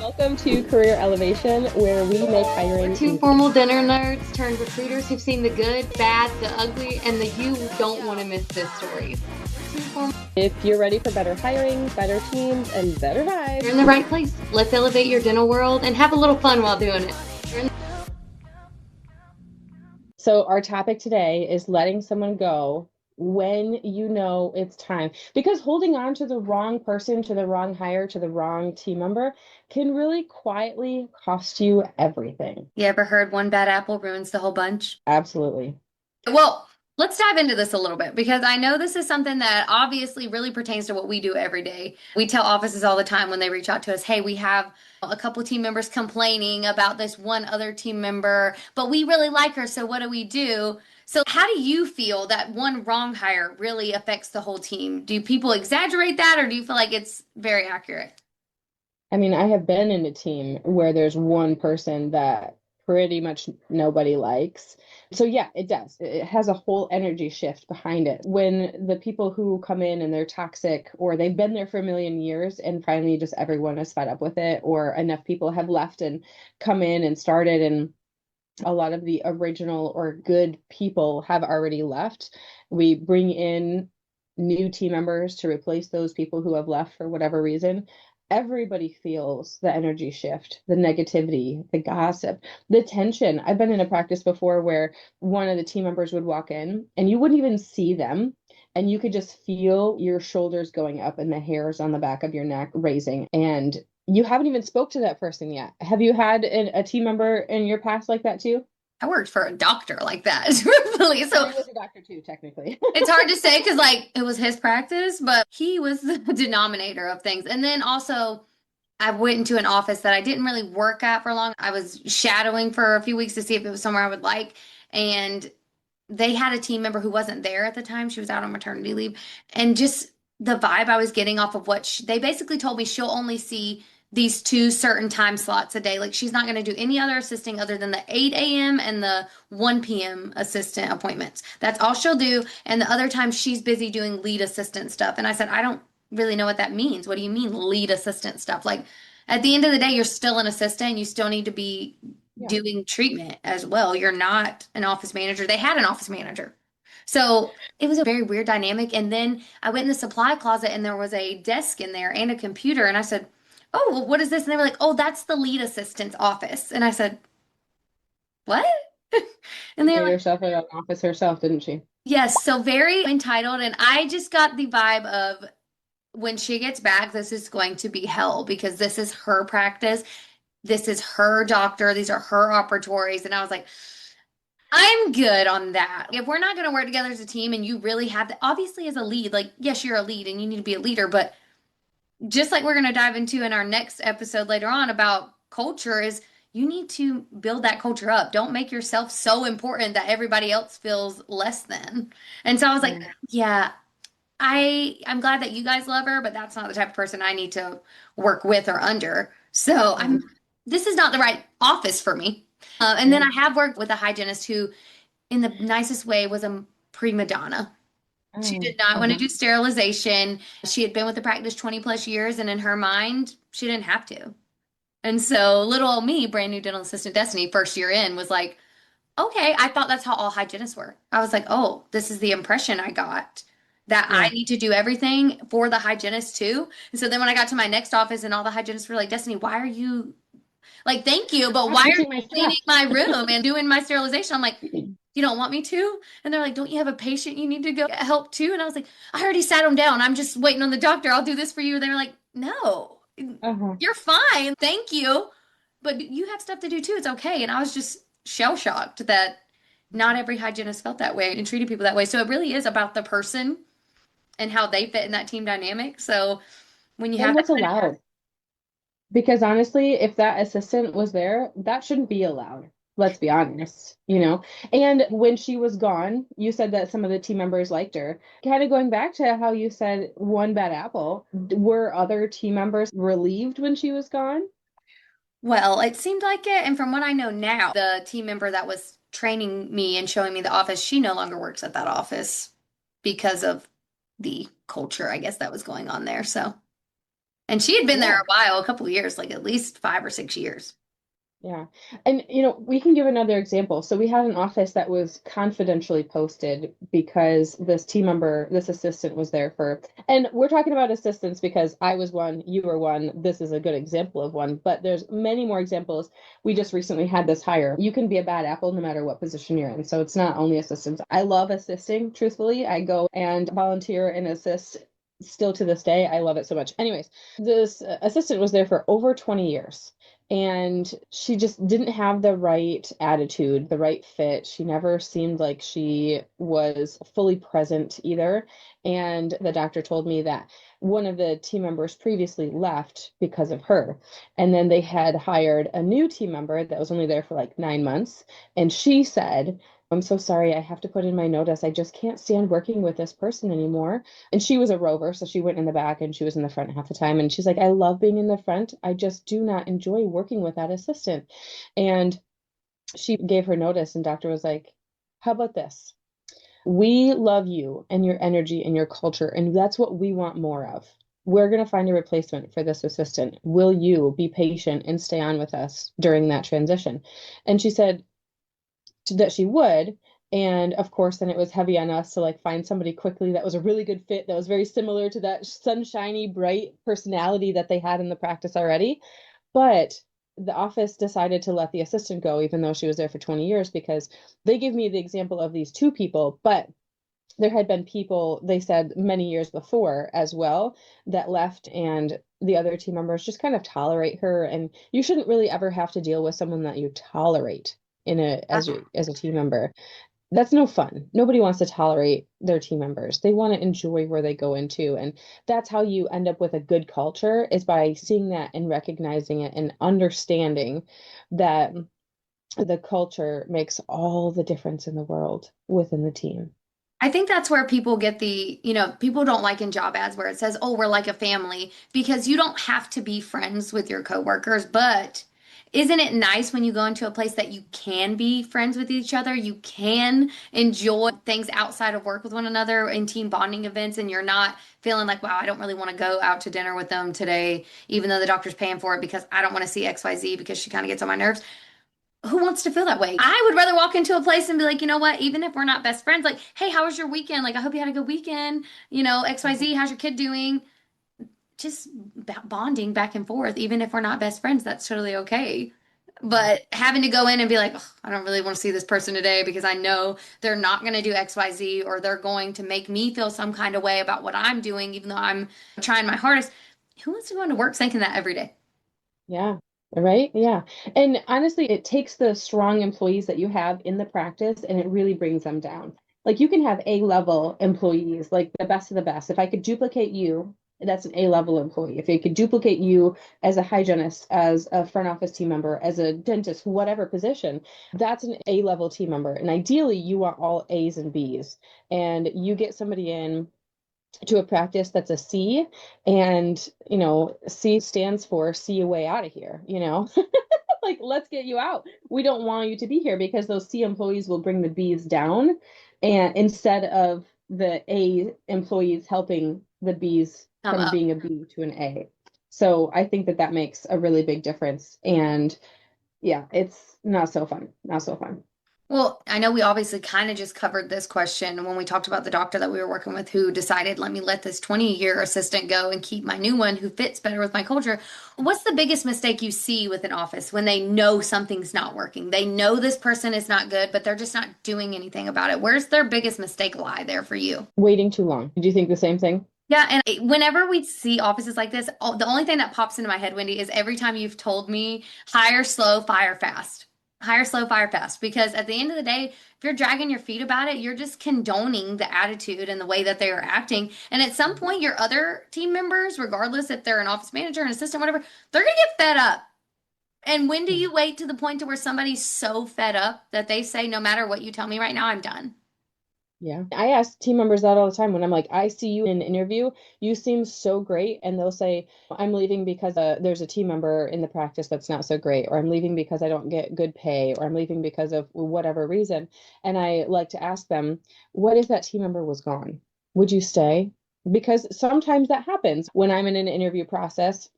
Welcome to Career Elevation, where we make hiring We're two easy. formal dinner nerds turned recruiters who've seen the good, bad, the ugly, and the you don't want to miss this stories. We're two formal. If you're ready for better hiring, better teams, and better You're vibes. in the right place. Let's elevate your dental world and have a little fun while doing it. So, our topic today is letting someone go when you know it's time. Because holding on to the wrong person, to the wrong hire, to the wrong team member can really quietly cost you everything. You ever heard one bad apple ruins the whole bunch? Absolutely. Well, let's dive into this a little bit because I know this is something that obviously really pertains to what we do every day. We tell offices all the time when they reach out to us, hey, we have a couple team members complaining about this one other team member, but we really like her, so what do we do? So, how do you feel that one wrong hire really affects the whole team? Do people exaggerate that or do you feel like it's very accurate? I mean, I have been in a team where there's one person that pretty much nobody likes. So yeah, it does. It has a whole energy shift behind it. When the people who come in and they're toxic or they've been there for a million years and finally just everyone is fed up with it, or enough people have left and come in and started, and a lot of the original or good people have already left. We bring in new team members to replace those people who have left for whatever reason. Everybody feels the energy shift, the negativity, the gossip, the tension. I've been in a practice before where one of the team members would walk in and you wouldn't even see them. And you could just feel your shoulders going up and the hairs on the back of your neck raising. And you haven't even spoke to that person yet. Have you had a team member in your past like that too? I worked for a doctor like that, truthfully. And So I was a doctor too, technically. it's hard to say because, like, it was his practice, but he was the denominator of things. And then also, I went into an office that I didn't really work at for long. I was shadowing for a few weeks to see if it was somewhere I would like. And they had a team member who wasn't there at the time. She was out on maternity leave. And just the vibe I was getting off of what they basically told me she'll only see these two certain time slots a day. Like she's not going to do any other assisting other than the 8 a.m. and the 1 p.m. assistant appointments. That's all she'll do. And the other time she's busy doing lead assistant stuff. And I said, I don't really know what that means. What do you mean lead assistant stuff? Like at the end of the day, you're still an assistant. You still need to be Yeah. doing treatment as well. You're not an office manager. They had an office manager. So it was a very weird dynamic. And then I went in the supply closet and there was a desk in there and a computer. And I said, oh, well, what is this? And they were like, oh, that's the lead assistant's office. And I said, what? And She they're made like, herself an office herself, didn't she? yes, so very entitled. And I just got the vibe of when she gets back, this is going to be hell because this is her practice. This is her doctor. These are her operatories. And I was like, I'm good on that. If we're not going to work together as a team and you really have to, obviously as a lead, like, yes, you're a lead and you need to be a leader, but just like we're going to dive into in our next episode later on about culture is you need to build that culture up. Don't make yourself so important that everybody else feels less than. And so I was like, Yeah. yeah, I'm glad that you guys love her, but that's not the type of person I need to work with or under. So Yeah. this is not the right office for me. And then Yeah. I have worked with a hygienist who, in the nicest way, was a prima donna. She Oh, did not want to uh-huh. do sterilization. She had been with the practice 20 plus years, and in her mind, she didn't have to. And so little old me, brand new dental assistant Destiny, first year in, was like, okay, I thought that's how all hygienists were. I was like, oh, this is the impression I got that I Yeah. need to do everything for the hygienist too. And so then when I got to my next office and all the hygienists were like, Destiny, why are you like, thank you, but Stop why are touching you my cleaning stuff. my room and doing my sterilization? I'm like, you don't want me to? And they're like, don't you have a patient you need to go get help too? And I was like, I already sat them down. I'm just waiting on the doctor. I'll do this for you. And they were like, no, Uh-huh. you're fine. Thank you. But you have stuff to do too. It's okay. And I was just shell shocked that not every hygienist felt that way and treated people that way. So it really is about the person and how they fit in that team dynamic. So when you And have that what's allowed. Because honestly, if that assistant was there, that shouldn't be allowed. Let's be honest. And when she was gone, you said that some of the team members liked her. Kind of going back to how you said one bad apple, were other team members relieved when she was gone? well, it seemed like it. And from what I know now, the team member that was training me and showing me the office, she no longer works at that office because of the culture, I guess, that was going on there. So, And she had been there Yeah. a while, a couple of years, like at least 5 or 6 years. Yeah. And, we can give another example. So we had an office that was confidentially posted because this team member, this assistant was there and we're talking about assistants because I was one, you were one. This is a good example of one, but there's many more examples. We just recently had this hire. You can be a bad apple no matter what position you're in. So it's not only assistants. I love assisting, truthfully. I go and volunteer and assist still to this day. I love it so much. Anyways, this assistant was there for over 20 years. And she just didn't have the right attitude, the right fit. She never seemed like she was fully present either. And the doctor told me that one of the team members previously left because of her. And then they had hired a new team member that was only there for like 9 months. And she said, I'm so sorry, I have to put in my notice. I just can't stand working with this person anymore. And she was a rover, so she went in the back and she was in the front half the time. And she's like, I love being in the front. I just do not enjoy working with that assistant. And she gave her notice, and doctor was like, how about this? We love you and your energy and your culture, and that's what we want more of. We're going to find a replacement for this assistant. Will you be patient and stay on with us during that transition? And she said, that she would. And of course, then it was heavy on us to like find somebody quickly that was a really good fit, that was very similar to that sunshiny, bright personality that they had in the practice already. But the office decided to let the assistant go, even though she was there for 20 years, because they gave me the example of these two people, but there had been people, they said many years before as well, that left, and the other team members just kind of tolerate her. And you shouldn't really ever have to deal with someone that you tolerate in a as a team member. That's no fun. Nobody wants to tolerate their team members. They want to enjoy where they go into. And that's how you end up with a good culture, is by seeing that and recognizing it and understanding that the culture makes all the difference in the world within the team. I think that's where people get people don't like in job ads where it says, oh, we're like a family, because you don't have to be friends with your coworkers. But isn't it nice when you go into a place that you can be friends with each other? You can enjoy things outside of work with one another in team bonding events, and you're not feeling like, wow, I don't really want to go out to dinner with them today, even though the doctor's paying for it because I don't want to see XYZ because she kind of gets on my nerves. Who wants to feel that way? I would rather walk into a place and be like, you know what, even if we're not best friends, like, hey, how was your weekend? Like, I hope you had a good weekend. XYZ, how's your kid doing? Just bonding back and forth, even if we're not best friends, that's totally okay. But having to go in and be like, "Ugh, I don't really want to see this person today because I know they're not going to do XYZ, or they're going to make me feel some kind of way about what I'm doing, even though I'm trying my hardest." Who wants to go into work thinking that every day? Yeah. Right. Yeah. And honestly, it takes the strong employees that you have in the practice and it really brings them down. Like you can have A-level employees, like the best of the best. If I could duplicate you, that's an A-level employee. If I could duplicate you as a hygienist, as a front office team member, as a dentist, whatever position, that's an A-level team member. And ideally, you want all A's and B's. And you get somebody in to a practice that's a C, and C stands for see your way out of here, like let's get you out. We don't want you to be here, because those C employees will bring the B's down, and instead of the A employees helping the B's Come from up. being a B to an A. So I think that that makes a really big difference. And yeah, it's not so fun, not so fun. Well, I know we obviously kind of just covered this question when we talked about the doctor that we were working with who decided, let me let this 20-year assistant go and keep my new one who fits better with my culture. What's the biggest mistake you see with an office when they know something's not working? They know this person is not good, but they're just not doing anything about it. Where's their biggest mistake lie there for you? Waiting too long. Did you think the same thing? Yeah, and whenever we see offices like this, the only thing that pops into my head, Wendy, is every time you've told me hire slow, fire fast. Hire slow, fire fast. Because at the end of the day, if you're dragging your feet about it, you're just condoning the attitude and the way that they are acting. And at some point, your other team members, regardless if they're an office manager, an assistant, whatever, they're gonna get fed up. And when do you wait to the point to where somebody's so fed up that they say, no matter what you tell me right now, I'm done? Yeah. I ask team members that all the time when I'm like, I see you in an interview, you seem so great. And they'll say, I'm leaving because there's a team member in the practice that's not so great, or I'm leaving because I don't get good pay, or I'm leaving because of whatever reason. And I like to ask them, what if that team member was gone? Would you stay? because sometimes that happens when I'm in an interview process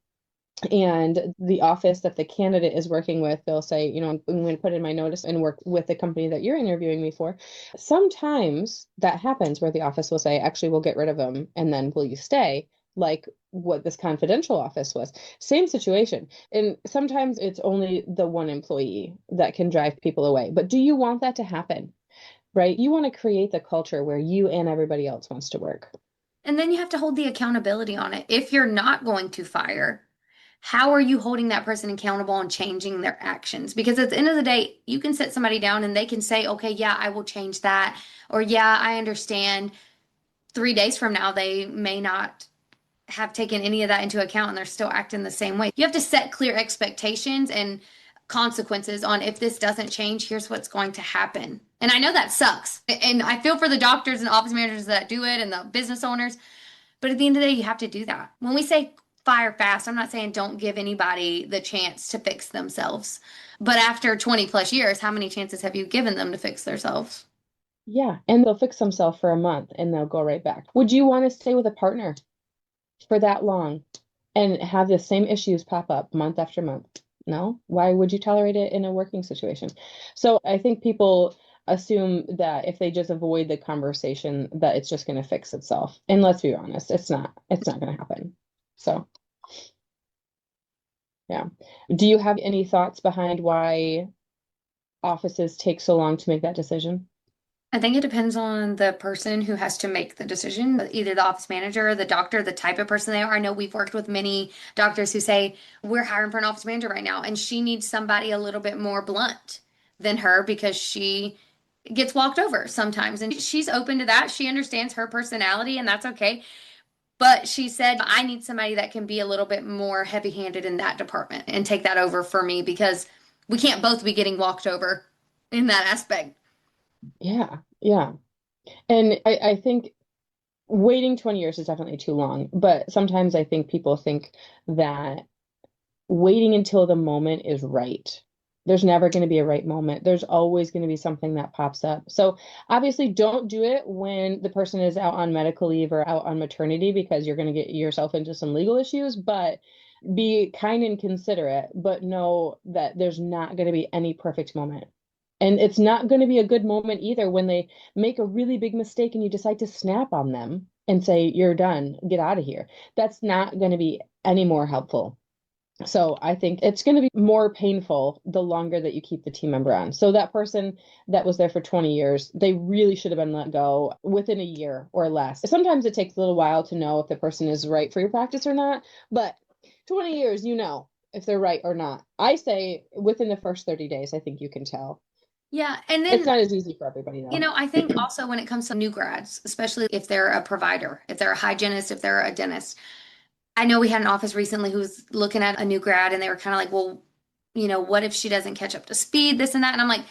and the office that the candidate is working with, they'll say, I'm going to put in my notice and work with the company that you're interviewing me for. Sometimes that happens where the office will say, actually, we'll get rid of them and then will you stay? Like what this confidential office was. Same situation. And sometimes it's only the one employee that can drive people away. But do you want that to happen? Right? You want to create the culture where you and everybody else wants to work. And then you have to hold the accountability on it. If you're not going to fire, how are you holding that person accountable and changing their actions? Because at the end of the day, you can sit somebody down and they can say, okay, yeah, I will change that. Or, yeah, I understand. 3 days from now, they may not have taken any of that into account and they're still acting the same way. You have to set clear expectations and consequences on if this doesn't change, here's what's going to happen. And I know that sucks. And I feel for the doctors and office managers that do it and the business owners. But at the end of the day, you have to do that. When we say fire fast, I'm not saying don't give anybody the chance to fix themselves. But after 20 plus years, how many chances have you given them to fix themselves? Yeah. And they'll fix themselves for a month and they'll go right back. Would you want to stay with a partner for that long and have the same issues pop up month after month? No. Why would you tolerate it in a working situation? So I think people assume that if they just avoid the conversation, that it's just going to fix itself. And let's be honest, it's not going to happen. So, yeah. Do you have any thoughts behind why offices take so long to make that decision? I think it depends on the person who has to make the decision, either the office manager or the doctor, the type of person they are. I know we've worked with many doctors who say, we're hiring for an office manager right now, and she needs somebody a little bit more blunt than her because she gets walked over sometimes. And she's open to that. She understands her personality, and that's okay. But she said, I need somebody that can be a little bit more heavy handed in that department and take that over for me because we can't both be getting walked over in that aspect. Yeah, yeah. And I think waiting 20 years is definitely too long, but sometimes I think people think that waiting until the moment is right. There's never going to be a right moment. There's always going to be something that pops up. So obviously don't do it when the person is out on medical leave or out on maternity because you're going to get yourself into some legal issues, but be kind and considerate, but know that there's not going to be any perfect moment. And it's not going to be a good moment either when they make a really big mistake and you decide to snap on them and say, you're done, get out of here. That's not going to be any more helpful. So I think it's going to be more painful the longer that you keep the team member on. So that person that was there for 20 years, they really should have been let go within a year or less. Sometimes it takes a little while to know if the person is right for your practice or not, but 20 years, if they're right or not. I say within the first 30 days, I think you can tell. Yeah. And It's then, not as easy for everybody though. I think also when it comes to new grads, especially if they're a provider, if they're a hygienist, if they're a dentist, I know we had an office recently who was looking at a new grad and they were kind of like, well, what if she doesn't catch up to speed, this and that? And I'm like,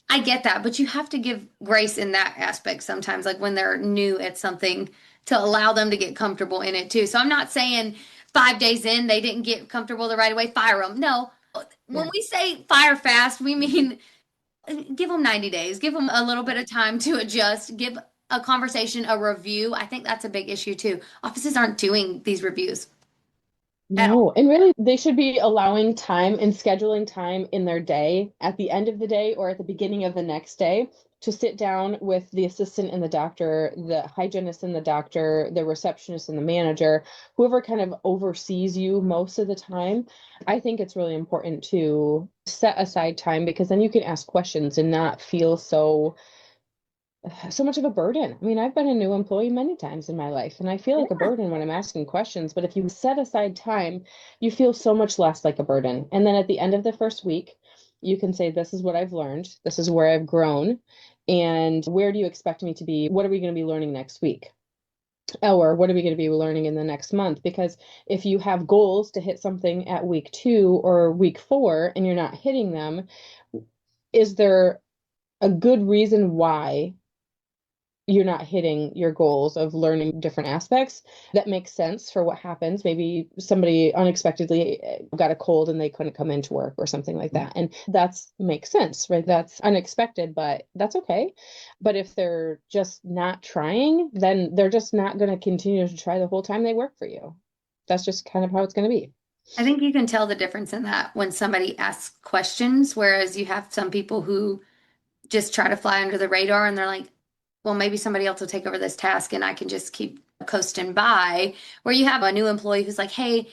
I get that, but you have to give grace in that aspect sometimes, like when they're new at something to allow them to get comfortable in it too. So I'm not saying 5 days in, they didn't get comfortable the right away, fire them. No, when Yeah. we say fire fast, we mean give them 90 days, give them a little bit of time to adjust, give a conversation, a review. I think that's a big issue too. Offices aren't doing these reviews at all. No, and really, they should be allowing time and scheduling time in their day at the end of the day or at the beginning of the next day to sit down with the assistant and the doctor, the hygienist and the doctor, the receptionist and the manager, whoever kind of oversees you most of the time. I think it's really important to set aside time because then you can ask questions and not feel so much of a burden. I mean, I've been a new employee many times in my life, and I feel like a burden when I'm asking questions. But if you set aside time, you feel so much less like a burden. And then at the end of the first week, you can say, this is what I've learned, this is where I've grown, and where do you expect me to be? What are we going to be learning next week? Or what are we going to be learning in the next month? Because if you have goals to hit something at week 2 or week 4 and you're not hitting them, is there a good reason why you're not hitting your goals of learning different aspects. That makes sense for what happens. Maybe somebody unexpectedly got a cold and they couldn't come into work or something like that. And that's makes sense, right? That's unexpected, but that's okay. But if they're just not trying, then they're just not going to continue to try the whole time they work for you. That's just kind of how it's going to be. I think you can tell the difference in that when somebody asks questions, whereas you have some people who just try to fly under the radar and they're like, well, maybe somebody else will take over this task and I can just keep coasting by. Where you have a new employee who's like, hey,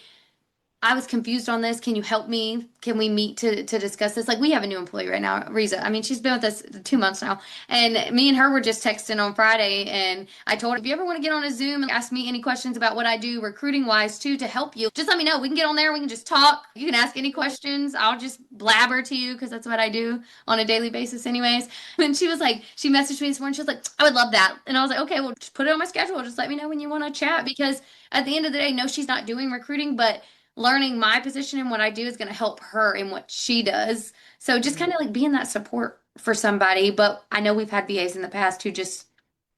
I was confused on this. Can you help me? Can we meet to discuss this? Like we have a new employee right now, Riza. I mean, she's been with us 2 months now. And me and her were just texting on Friday and I told her, if you ever want to get on a Zoom and ask me any questions about what I do recruiting wise too to help you, just let me know. We can get on there. We can just talk. You can ask any questions. I'll just blabber to you because that's what I do on a daily basis anyways. And she was like, she messaged me this morning. She was like, I would love that. And I was like, okay, well, just put it on my schedule. Just let me know when you want to chat because at the end of the day, no, she's not doing recruiting, but learning my position and what I do is going to help her in what she does. So just kind of like being that support for somebody. But I know we've had VAs in the past who just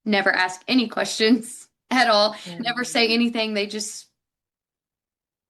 never ask any questions at all, never say anything. They just,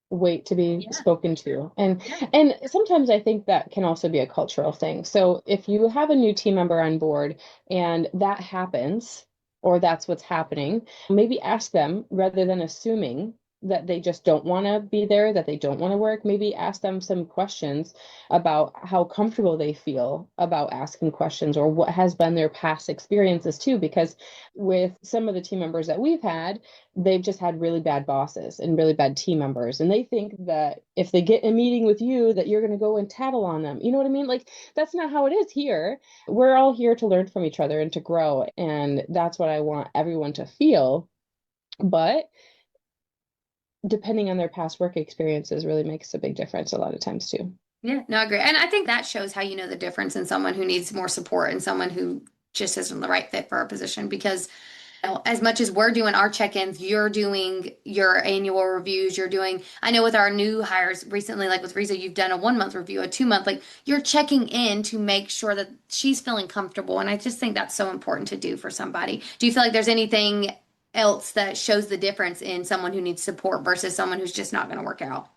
Wait to be yeah, spoken to. And yeah. and sometimes I think that can also be a cultural thing. So if you have a new team member on board and that happens, or that's what's happening, maybe ask them rather than assuming that they just don't want to be there, that they don't want to work. Maybe ask them some questions about how comfortable they feel about asking questions or what has been their past experiences too. Because with some of the team members that we've had, they've just had really bad bosses and really bad team members, and they think that if they get in a meeting with you that you're going to go and tattle on them. You know what I mean? Like that's not how it is here. We're all here to learn from each other and to grow, and that's what I want everyone to feel. But depending on their past work experiences really makes a big difference a lot of times too. Yeah, no, I agree. And I think that shows how you know the difference in someone who needs more support and someone who just isn't the right fit for a position because know, as much as we're doing our check-ins, you're doing your annual reviews. You're doing, I know with our new hires recently, like with Riza, you've done a 1 month review, a 2 month, like you're checking in to make sure that she's feeling comfortable. And I just think that's so important to do for somebody. Do you feel like there's anything else that shows the difference in someone who needs support versus someone who's just not going to work out?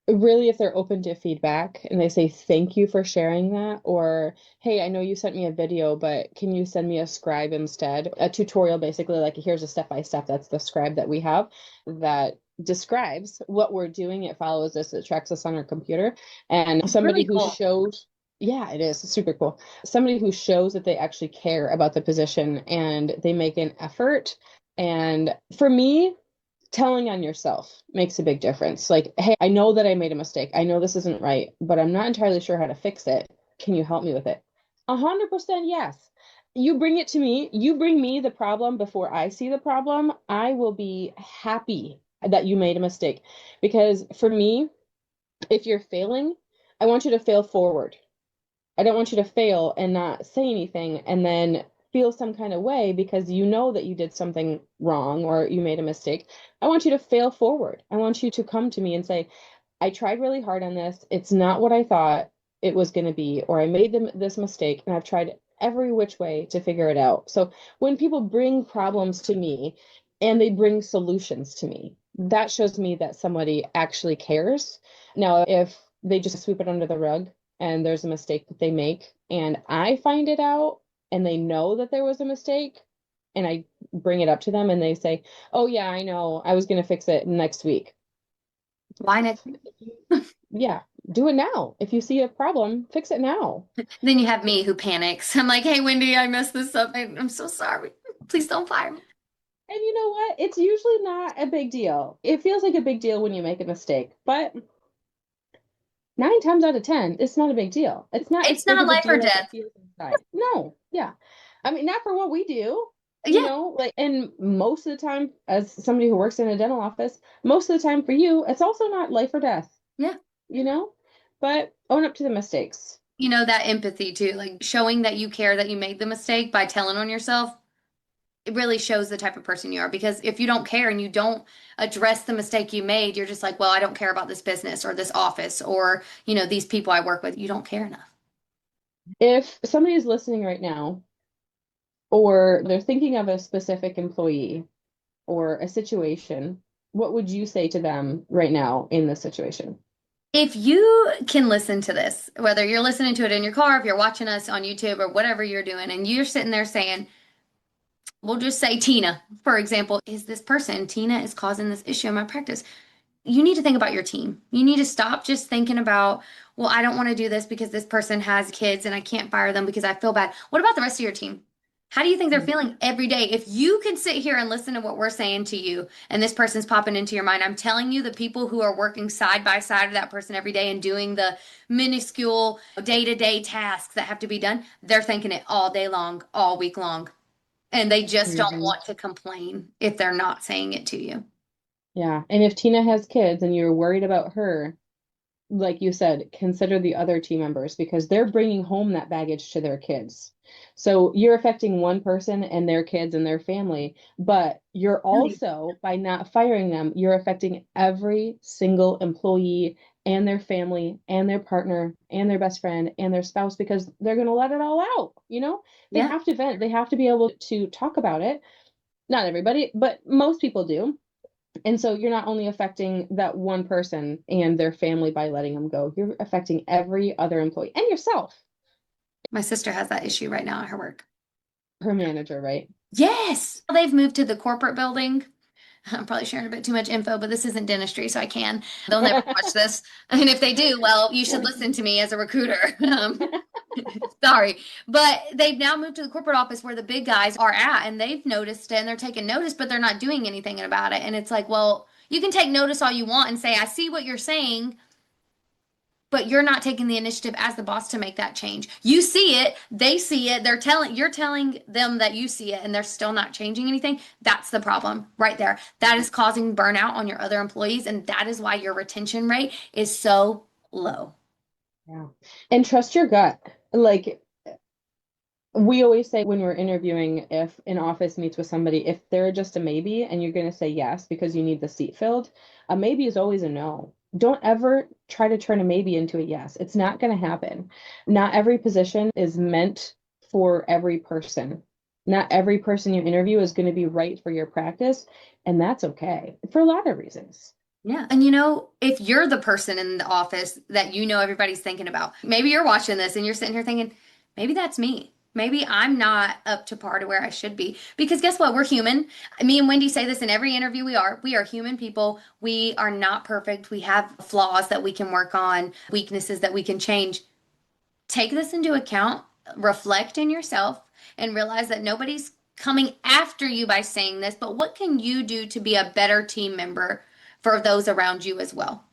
Really, if they're open to feedback and they say thank you for sharing that, or hey, I know you sent me a video, but can you send me a scribe instead, a tutorial, basically like here's a step by step. That's the scribe that we have that describes what we're doing. It follows us, it tracks us on our computer, and It's somebody really who cool. shows, yeah, it is. It's super cool. Somebody who shows that they actually care about the position and they make an effort. And for me, telling on yourself makes a big difference. Like, hey, I know that I made a mistake. I know this isn't right, but I'm not entirely sure how to fix it. Can you help me with it? 100% yes. You bring it to me. You bring me the problem before I see the problem. I will be happy that you made a mistake. Because for me, if you're failing, I want you to fail forward. I don't want you to fail and not say anything and then feel some kind of way because you know that you did something wrong or you made a mistake. I want you to fail forward. I want you to come to me and say, I tried really hard on this. It's not what I thought it was going to be, or I made this mistake and I've tried every which way to figure it out. So when people bring problems to me and they bring solutions to me, that shows me that somebody actually cares. Now, if they just sweep it under the rug and there's a mistake that they make and I find it out and they know that there was a mistake and I bring it up to them and they say, "Oh yeah, I know. I was going to fix it next week." Why not? Yeah, do it now. If you see a problem, fix it now. Then you have me who panics. I'm like, hey, Wendy, I messed this up. I'm so sorry. Please don't fire me. And you know what? It's usually not a big deal. It feels like a big deal when you make a mistake, but 9 times out of 10, it's not a big deal. It's not as It's big not of a life or deal as it death. feels inside. No, yeah. I mean, not for what we do, Yeah, like, and most of the time, as somebody who works in a dental office, most of the time for you, it's also not life or death, yeah. you know? But own up to the mistakes. You know, that empathy too, like showing that you care that you made the mistake by telling on yourself, it really shows the type of person you are. Because if you don't care and you don't address the mistake you made, you're just like, well, I don't care about this business or this office or, these people I work with. You don't care enough. If somebody is listening right now or they're thinking of a specific employee or a situation, what would you say to them right now in this situation? If you can listen to this, whether you're listening to it in your car, if you're watching us on YouTube or whatever you're doing, and you're sitting there saying, we'll just say Tina, for example, is this person, Tina is causing this issue in my practice. You need to think about your team. You need to stop just thinking about, well, I don't want to do this because this person has kids and I can't fire them because I feel bad. What about the rest of your team? How do you think they're feeling every day? If you can sit here and listen to what we're saying to you and this person's popping into your mind, I'm telling you, the people who are working side by side with that person every day and doing the minuscule day-to-day tasks that have to be done, they're thinking it all day long, all week long. And they just don't Mhm. want to complain if they're not saying it to you. Yeah. And if Tina has kids and you're worried about her, like you said, consider the other team members because they're bringing home that baggage to their kids. So you're affecting one person and their kids and their family, but you're also, by not firing them, you're affecting every single employee and their family and their partner and their best friend and their spouse because they're going to let it all out. They Yeah. have to vent, they have to be able to talk about it. Not everybody, but most people do. And so you're not only affecting that one person and their family by letting them go, you're affecting every other employee and yourself, My sister has that issue right now at her work. her manager, right? Yes. They've moved to the corporate building. I'm probably sharing a bit too much info, but this isn't dentistry, so I can. They'll never watch this. And if they do, well, you should listen to me as a recruiter. Sorry. But they've now moved to the corporate office where the big guys are at, and they've noticed it and they're taking notice, but they're not doing anything about it. And it's like, well, you can take notice all you want and say, I see what you're saying, but you're not taking the initiative as the boss to make that change. You see it, they see it, you're telling them that you see it and they're still not changing anything. That's the problem right there. That is causing burnout on your other employees, and that is why your retention rate is so low. Yeah. And trust your gut. Like we always say when we're interviewing, if an office meets with somebody, if they're just a maybe and you're going to say yes because you need the seat filled, a maybe is always a no. Don't ever try to turn a maybe into a yes. It's not going to happen. Not every position is meant for every person. Not every person you interview is going to be right for your practice, and that's okay for a lot of reasons. Yeah. And if you're the person in the office that everybody's thinking about, maybe you're watching this and you're sitting here thinking, maybe that's me. Maybe I'm not up to par to where I should be. Because guess what? We're human. Me and Wendy say this in every interview we are. We are human people. We are not perfect. We have flaws that we can work on, weaknesses that we can change. Take this into account, reflect in yourself, and realize that nobody's coming after you by saying this, but what can you do to be a better team member for those around you as well?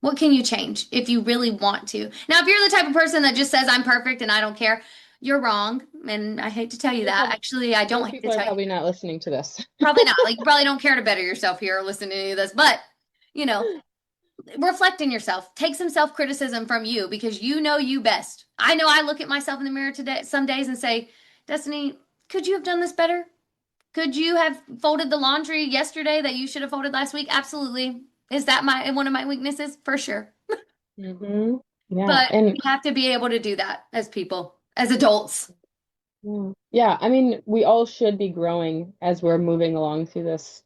What can you change if you really want to? Now, if you're the type of person that just says, I'm perfect and I don't care, you're wrong. And I hate to tell you You're that. prob- Actually, I don't Those hate to people are tell you. probably not listening to this. Probably not. Like, you probably don't care to better yourself here or listen to any of this. But, you know, reflect in yourself. Take some self criticism from you because you know you best. I know I look at myself in the mirror today, some days, and say, Destiny, could you have done this better? Could you have folded the laundry yesterday that you should have folded last week? Absolutely. Is that my one of my weaknesses? For sure. Yeah, But and we have to be able to do that as people, as adults. yeah, I mean, we all should be growing as we're moving along through this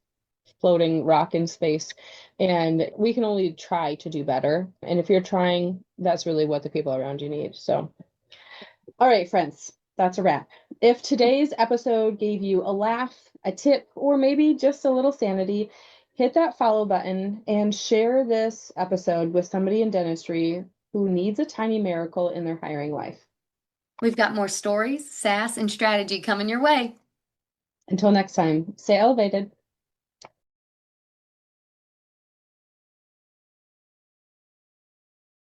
floating rock in space, and we can only try to do better. And if you're trying, that's really what the people around you need. So, all right, friends, that's a wrap. If today's episode gave you a laugh, a tip, or maybe just a little sanity, hit that follow button and share this episode with somebody in dentistry who needs a tiny miracle in their hiring life. We've got more stories, sass, and strategy coming your way. Until next time, stay elevated.